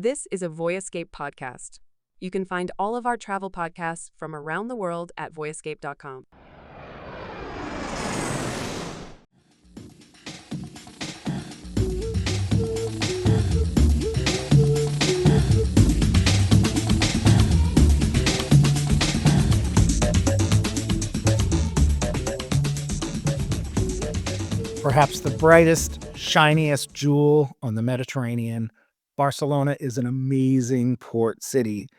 This is a Voyescape podcast. You can find all of our travel podcasts from around the world at voyescape.com. Perhaps the brightest, shiniest jewel on the Mediterranean, Barcelona is an amazing port city.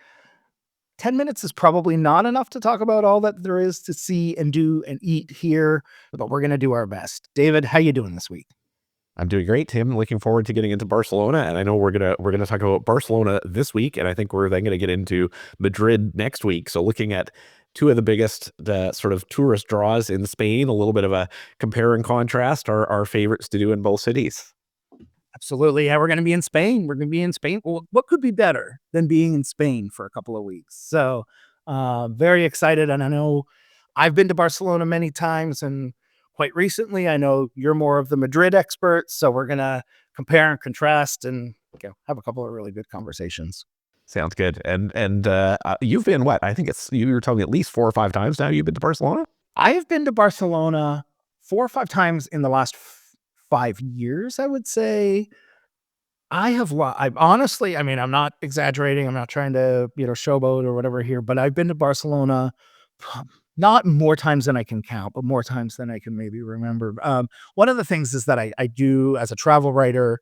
10 minutes is probably not enough to talk about all that there is to see and do and eat here, but we're going to do our best. David, how you doing this week? I'm doing great, Tim. Looking forward to getting into Barcelona, and I know we're gonna talk about Barcelona this week, and I think we're then gonna get into Madrid next week. So looking at two of the biggest sort of tourist draws in Spain, a little bit of a compare and contrast, our favorites to do in both cities. Absolutely. Yeah, we're going to be in Spain. We're going to be in Spain. Well, what could be better than being in Spain for a couple of weeks? So very excited. And I know I've been to Barcelona many times, and quite recently, I know you're more of the Madrid expert. So we're going to compare and contrast and have a couple of really good conversations. Sounds good. And you've been what? I think you were telling me at least 4 or 5 times now you've been to Barcelona? I have been to Barcelona 4 or 5 times in the last 5 years, I would say. I honestly, I mean, I'm not exaggerating. I'm not trying to, showboat or whatever here, but I've been to Barcelona not more times than I can count, but more times than I can maybe remember. One of the things is that I do as a travel writer,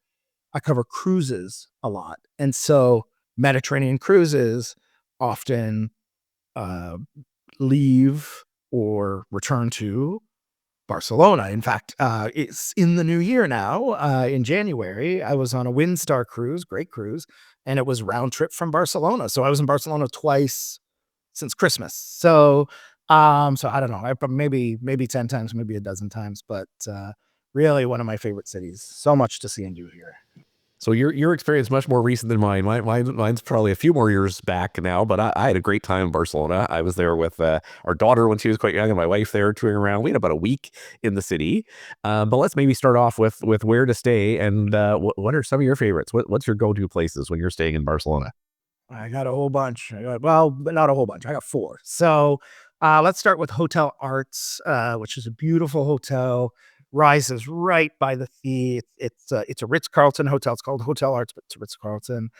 I cover cruises a lot. And so Mediterranean cruises often leave or return to Barcelona. In fact, it's in the new year now. In January, I was on a Windstar cruise, great cruise, and it was round trip from Barcelona. So I was in Barcelona twice since Christmas. So I don't know, maybe 10 times, maybe a dozen times, but really one of my favorite cities. So much to see and do here. So your experience much more recent than mine. Mine's probably a few more years back now, but I had a great time in Barcelona. I was there with our daughter when she was quite young, and my wife there touring around. We had about a week in the city. But let's maybe start off with where to stay and what are some of your favorites? What's your go-to places when you're staying in Barcelona? I got a whole bunch. But not a whole bunch. I got 4. So let's start with Hotel Arts, which is a beautiful hotel. Rises right by the sea. It's a Ritz-Carlton hotel. It's called Hotel Arts, but it's a Ritz-Carlton.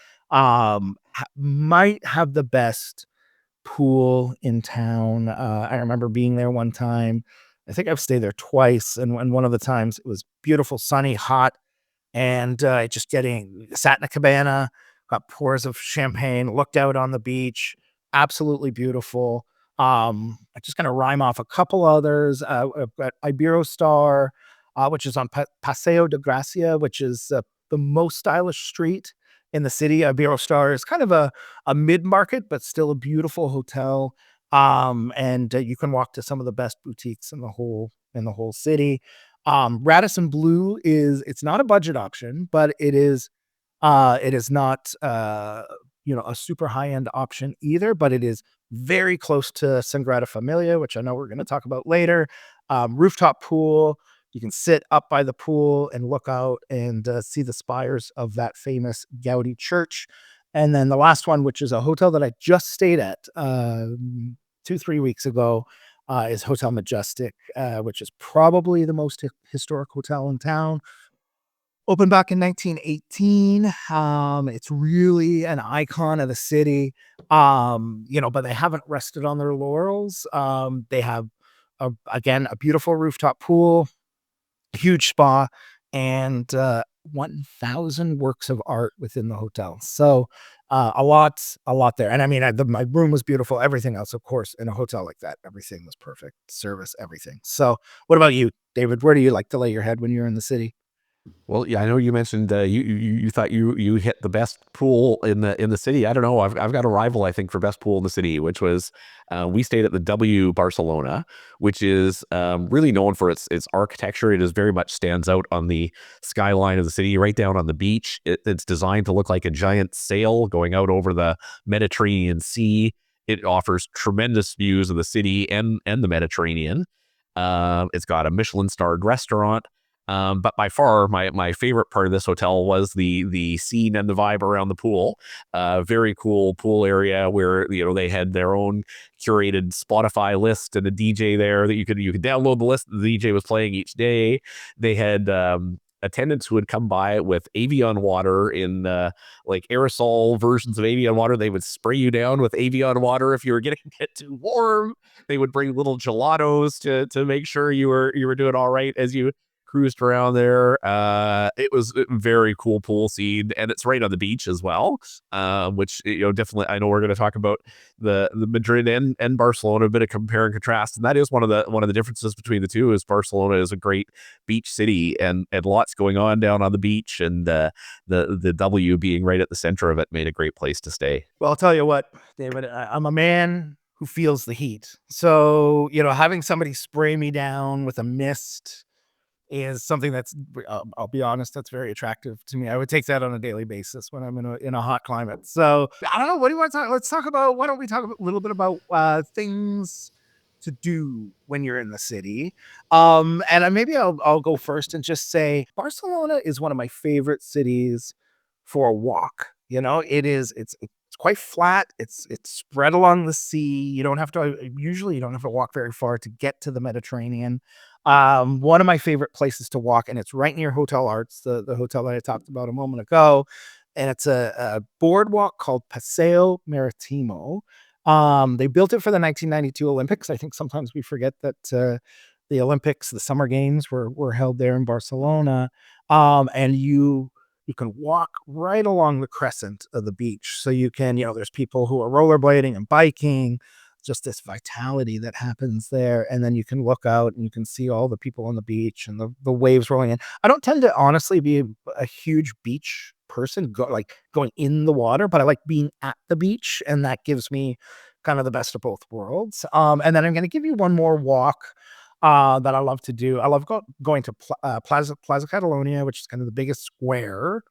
Might have the best pool in town. I remember being there one time. I think I've stayed there twice, and one of the times it was beautiful, sunny, hot, and just sat in a cabana, got pours of champagne, looked out on the beach. Absolutely beautiful. I'm just going to rhyme off a couple others. I've got Iberostar, which is on Paseo de Gracia, which is the most stylish street in the city. Iberostar is kind of a mid-market, but still a beautiful hotel. And you can walk to some of the best boutiques in the whole city. Radisson Blu it's not a budget option, but it is not a super high-end option either, but it is very close to Sagrada Familia, which I know we're going to talk about later. Rooftop pool. You can sit up by the pool and look out and see the spires of that famous Gaudí church. And then the last one, which is a hotel that I just stayed at 2-3 weeks ago, is Hotel Majestic, which is probably the most historic hotel in town. Opened back in 1918. It's really an icon of the city. But they haven't rested on their laurels. They have a beautiful rooftop pool, huge spa, and 1,000 works of art within the hotel. So a lot there. And I mean, my room was beautiful. Everything else, of course, in a hotel like that, everything was perfect. Service, everything. So what about you, David? Where do you like to lay your head when you're in the city? Well, yeah, I know you mentioned you thought you hit the best pool in the city. I don't know. I've got a rival, I think, for best pool in the city, which was we stayed at the W Barcelona, which is really known for its architecture. It is very much stands out on the skyline of the city, right down on the beach. It's designed to look like a giant sail going out over the Mediterranean Sea. It offers tremendous views of the city and the Mediterranean. It's got a Michelin-starred restaurant. But by far, my favorite part of this hotel was the scene and the vibe around the pool. Very cool pool area where they had their own curated Spotify list and a DJ there that you could download the list the DJ was playing each day. They had attendants who would come by with Avion water in like aerosol versions of Avion water. They would spray you down with Avion water if you were getting it too warm. They would bring little gelatos to make sure you were doing all right as you cruised around there. It was a very cool pool scene, and it's right on the beach as well. Which definitely, I know we're going to talk about the Madrid and Barcelona, a bit of compare and contrast, and that is one of the differences between the two. Is Barcelona is a great beach city and lots going on down on the beach, and the W being right at the center of it made a great place to stay. Well, I'll tell you what, David, I'm a man who feels the heat. So, having somebody spray me down with a mist is something that's, I'll be honest, that's very attractive to me. I would take that on a daily basis when I'm in a hot climate. So I don't know. What do you want to talk? Let's talk about, why don't we talk a little bit about things to do when you're in the city. And maybe I'll go first and just say Barcelona is one of my favorite cities for a walk. It's quite flat. It's spread along the sea. You don't have to walk very far to get to the Mediterranean. One of my favorite places to walk, and it's right near Hotel Arts, the hotel that I talked about a moment ago. And it's a boardwalk called Paseo Marítimo. They built it for the 1992 Olympics. I think sometimes we forget that the Olympics, the Summer Games were held there in Barcelona. And you can walk right along the crescent of the beach. So you can, there's people who are rollerblading and biking, just this vitality that happens there. And then you can look out and you can see all the people on the beach and the waves rolling in. I don't tend to honestly be a huge beach person, going in the water, but I like being at the beach, and that gives me kind of the best of both worlds. And then I'm going to give you one more walk that I love to do. I love going to Plaza Catalunya, which is kind of the biggest square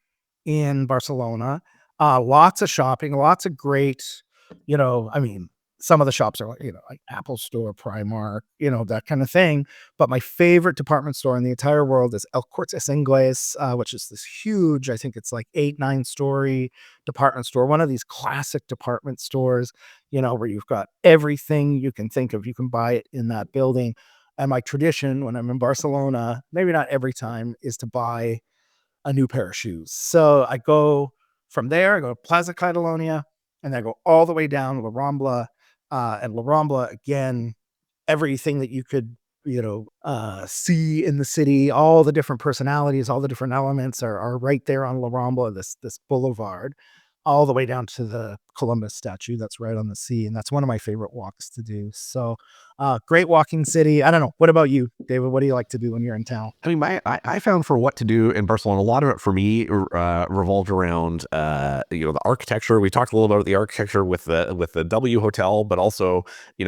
in Barcelona. Lots of shopping, lots of great, some of the shops are like Apple Store, Primark, that kind of thing. But my favorite department store in the entire world is El Corte Inglés, which is this huge, I think it's like 8-9 story department store. One of these classic department stores, where you've got everything you can think of. You can buy it in that building. And my tradition when I'm in Barcelona, maybe not every time, is to buy a new pair of shoes. So I go from there, I go to Plaza Catalunya, and I go all the way down to La Rambla. And La Rambla, again, everything that you could, see in the city, all the different personalities, all the different elements are right there on La Rambla, this boulevard, all the way down to the Columbus statue that's right on the sea. And that's one of my favorite walks to do. So great walking city. I don't know. What about you, David? What do you like to do when you're in town? I mean, I found for what to do in Barcelona, a lot of it for me revolved around the architecture. We talked a little about the architecture with the W Hotel, but also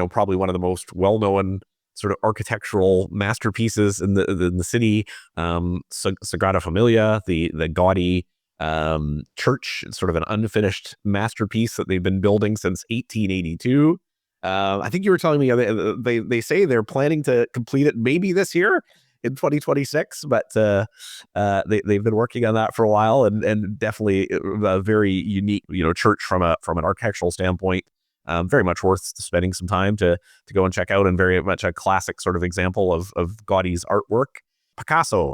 probably one of the most well-known sort of architectural masterpieces in the city, Sagrada Familia, the Gaudí church, sort of an unfinished masterpiece that they've been building since 1882. I think you were telling me they say they're planning to complete it maybe this year in 2026, but they've been working on that for a while, and definitely a very unique church from an architectural standpoint. Very much worth spending some time to go and check out, and very much a classic sort of example of Gaudí's artwork. Picasso,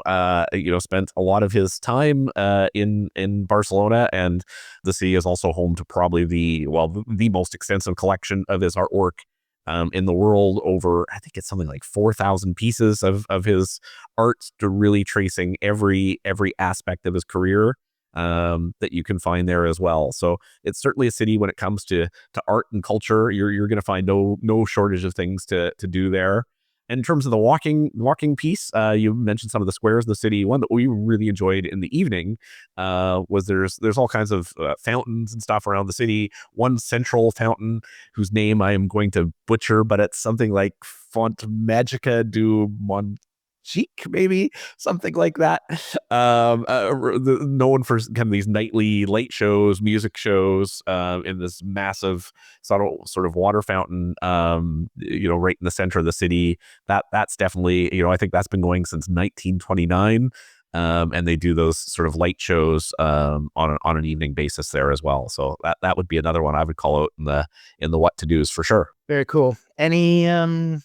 spent a lot of his time in Barcelona, and the city is also home to probably the most extensive collection of his artwork in the world. Over, I think it's something like 4,000 pieces of his art, to really tracing every aspect of his career that you can find there as well. So it's certainly a city when it comes to art and culture. You're going to find no shortage of things to do there. In terms of the walking piece, you mentioned some of the squares of the city. One that we really enjoyed in the evening was there's all kinds of fountains and stuff around the city. One central fountain whose name I am going to butcher, but it's something like Font Magica du chic, maybe something like that. Known for kind of these nightly late shows, music shows, in this massive sort of water fountain, right in the center of the city. That's definitely, I think that's been going since 1929. And they do those sort of light shows on an evening basis there as well. So that would be another one I would call out in the what to do's for sure. Very cool. Barcelona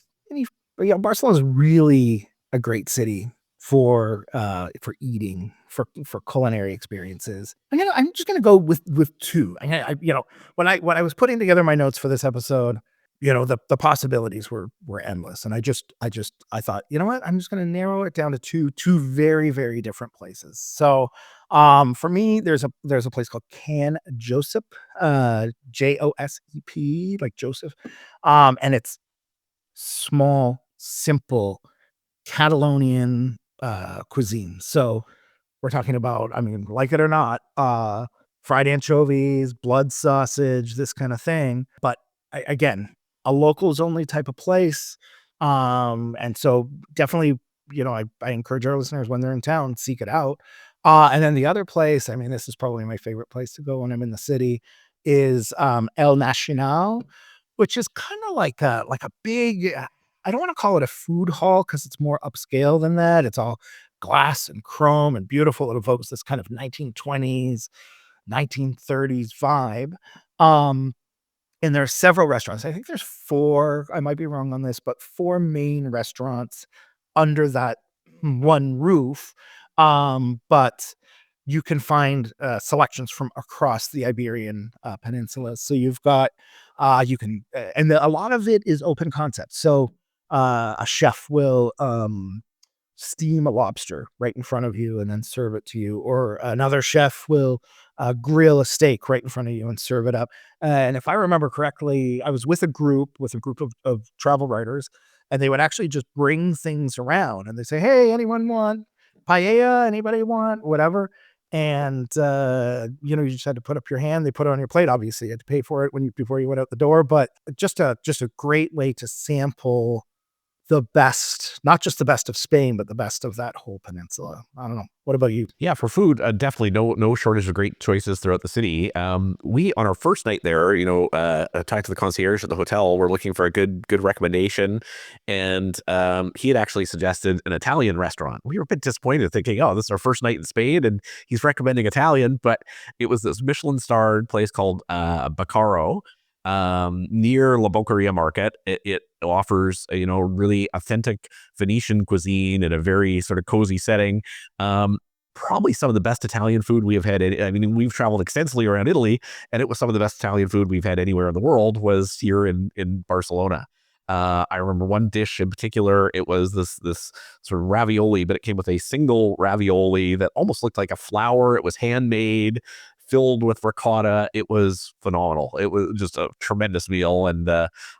is really a great city for eating, for culinary experiences. I'm just gonna go with two. When I was putting together my notes for this episode, the possibilities were endless, and I thought, you know what, I'm just gonna narrow it down to two very, very different places. So for me, there's a place called Can Josep, Josep, like Joseph, and it's small, simple Catalonian cuisine. So we're talking about, I mean, like it or not, fried anchovies, blood sausage, this kind of thing. But again, a locals only type of place. And so definitely, I encourage our listeners, when they're in town, seek it out. And then the other place, I mean, this is probably my favorite place to go when I'm in the city, is El Nacional, which is kind of like a big, I don't want to call it a food hall because it's more upscale than that. It's all glass and chrome and beautiful. It evokes this kind of 1920s, 1930s vibe. And there are several restaurants. I think there's four, I might be wrong on this, but four main restaurants under that one roof. But you can find selections from across the Iberian Peninsula. So you've got, a lot of it is open concept. So a chef will steam a lobster right in front of you and then serve it to you, or another chef will grill a steak right in front of you and serve it up. And if I remember correctly, I was with a group of travel writers, and they would actually just bring things around, and they say, "Hey, anyone want paella? Anybody want whatever?" And you just had to put up your hand. They put it on your plate. Obviously, you had to pay for it before you went out the door. But just a great way to sample the best, not just the best of Spain, but the best of that whole peninsula. I don't know. What about you? Yeah, for food, definitely no shortage of great choices throughout the city. We on our first night there, talked to the concierge at the hotel. We're looking for a good recommendation, and he had actually suggested an Italian restaurant. We were a bit disappointed, thinking, "Oh, this is our first night in Spain, and he's recommending Italian." But it was this Michelin-starred place called Baccaro, near La Boqueria Market. It offers really authentic Venetian cuisine in a very sort of cozy setting. Probably some of the best Italian food we have had. I mean, we've traveled extensively around Italy, and it was some of the best Italian food we've had anywhere in the world was here in Barcelona. I remember one dish in particular. It was this sort of ravioli, but it came with a single ravioli that almost looked like a flower. It was handmade, filled with ricotta. It was phenomenal. It was just a tremendous meal, and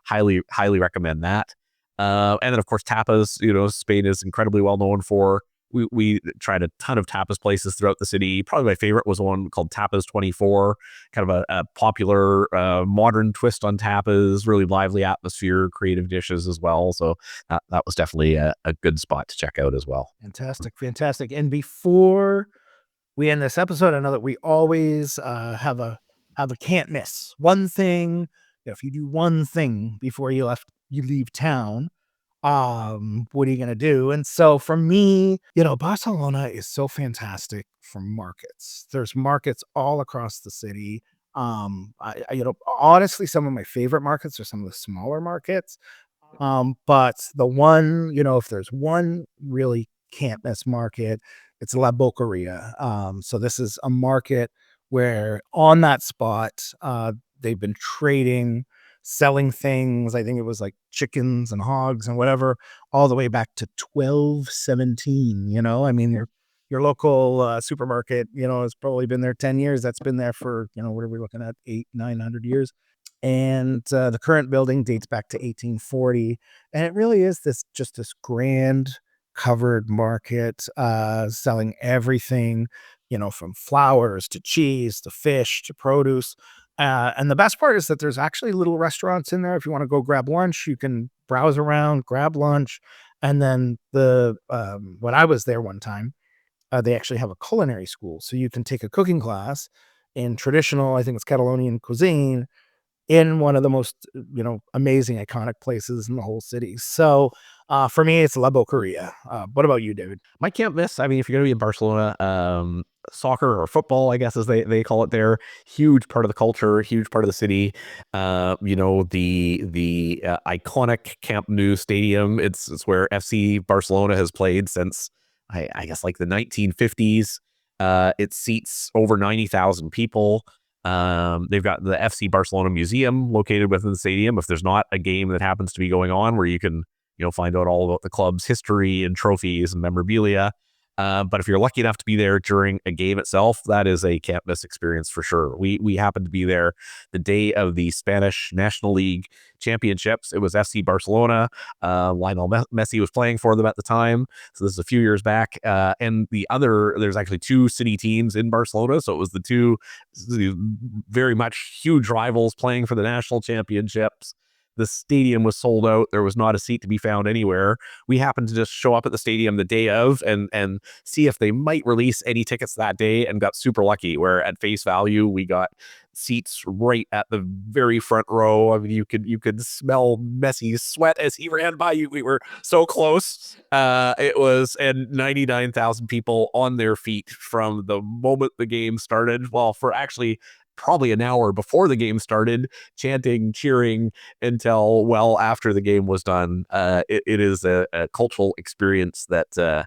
highly recommend that. And then of course tapas. Spain is incredibly well known for. We tried a ton of tapas places throughout the city. Probably my favorite was one called Tapas 24, kind of a popular modern twist on tapas, really lively atmosphere, creative dishes as well. So that was definitely a good spot to check out as well. Fantastic. And before we end this episode, I know that we always have a can't miss. One thing, if you do one thing before you leave town, what are you gonna do? And so for me, Barcelona is so fantastic for markets. There's markets all across the city. Honestly, some of my favorite markets are some of the smaller markets. But the one, if there's one really can't miss market, it's La Boqueria. So this is a market where on that spot, they've been trading, selling things. I think it was like chickens and hogs and whatever, all the way back to 1217. I mean, your local supermarket, has probably been there 10 years. That's been there for, what are we looking at? 900 years. And the current building dates back to 1840. And it really is this grand covered market, selling everything, from flowers to cheese to fish to produce. And the best part is that there's actually little restaurants in there. If you want to go grab lunch, you can browse around, grab lunch. And then when I was there one time, they actually have a culinary school. So you can take a cooking class in traditional, I think it's Catalonian cuisine, in one of the most, amazing, iconic places in the whole city. So for me, it's La Boqueria. What about you, David? My can't miss. I mean, if you're going to be in Barcelona, soccer or football, I guess as they call it there, huge part of the culture, huge part of the city. The iconic Camp Nou stadium. It's where FC Barcelona has played since I guess like the 1950s. It seats over 90,000 people. They've got the FC Barcelona Museum located within the stadium. If there's not a game that happens to be going on, where you can find out all about the club's history and trophies and memorabilia. But if you're lucky enough to be there during a game itself, that is a can't miss experience for sure. We happened to be there the day of the Spanish National League Championships. It was FC Barcelona. Lionel Messi was playing for them at the time. So this is a few years back. And there's actually two city teams in Barcelona. So it was the two very much huge rivals playing for the national championships. The stadium was sold out. There was not a seat to be found anywhere. We happened to just show up at the stadium the day of and see if they might release any tickets that day, and got super lucky, where at face value, we got seats right at the very front row. I mean, you could smell Messi's sweat as he ran by you. We were so close. And 99,000 people on their feet from the moment the game started. Well, for actually probably an hour before the game started, chanting, cheering until well after the game was done. It is a cultural experience that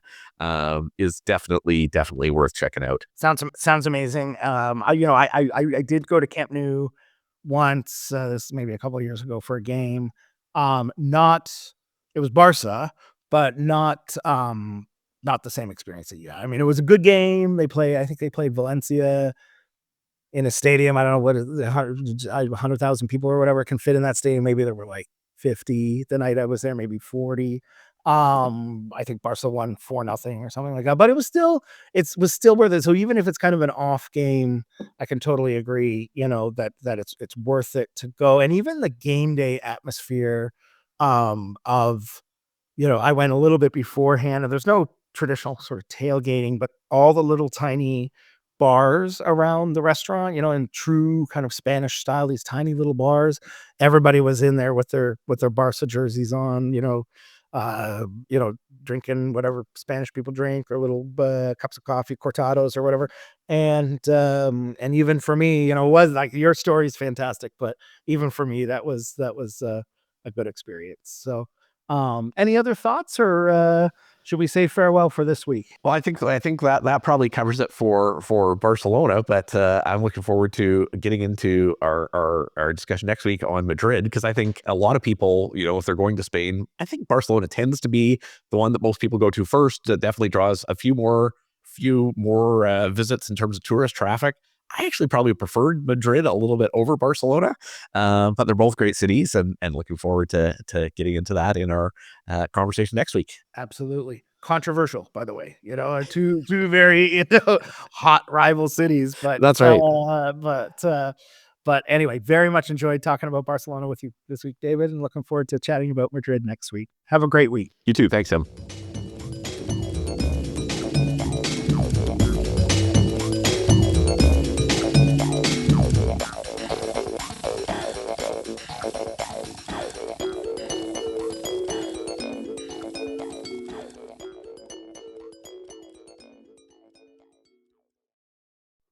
is definitely worth checking out. Sounds amazing. I did go to Camp Nou once, this maybe a couple of years ago, for a game. It was Barca, but not the same experience that you had. I mean, it was a good game. I think they played Valencia in a stadium. I don't know what 100,000 people or whatever can fit in that stadium. Maybe there were like 50 the night I was there, maybe 40. I think Barca won 4-0 or something like that. But it was still worth it. So even if it's kind of an off game, I can totally agree, that it's worth it to go. And even the game day atmosphere of, I went a little bit beforehand, and there's no traditional sort of tailgating, but all the little tiny bars around the restaurant, in true kind of Spanish style, these tiny little bars. Everybody was in there with their Barca jerseys on, drinking whatever Spanish people drink, or little cups of coffee, cortados or whatever. And even for me, it was like, your story is fantastic, but even for me, that was a good experience. So, any other thoughts, or should we say farewell for this week? Well, I think that probably covers it for Barcelona, but I'm looking forward to getting into our discussion next week on Madrid, because I think a lot of people, if they're going to Spain, I think Barcelona tends to be the one that most people go to first. It definitely draws a few more visits in terms of tourist traffic. I actually probably preferred Madrid a little bit over Barcelona, but they're both great cities, and looking forward to getting into that in our conversation next week. Absolutely. Controversial, by the way, two very hot rival cities, but That's right. But anyway, very much enjoyed talking about Barcelona with you this week, David, and looking forward to chatting about Madrid next week. Have a great week. You too. Thanks, Tim.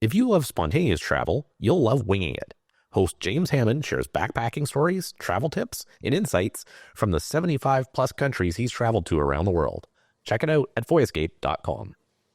If you love spontaneous travel, you'll love winging it. Host James Hammond shares backpacking stories, travel tips, and insights from the 75-plus countries he's traveled to around the world. Check it out at voyescape.com.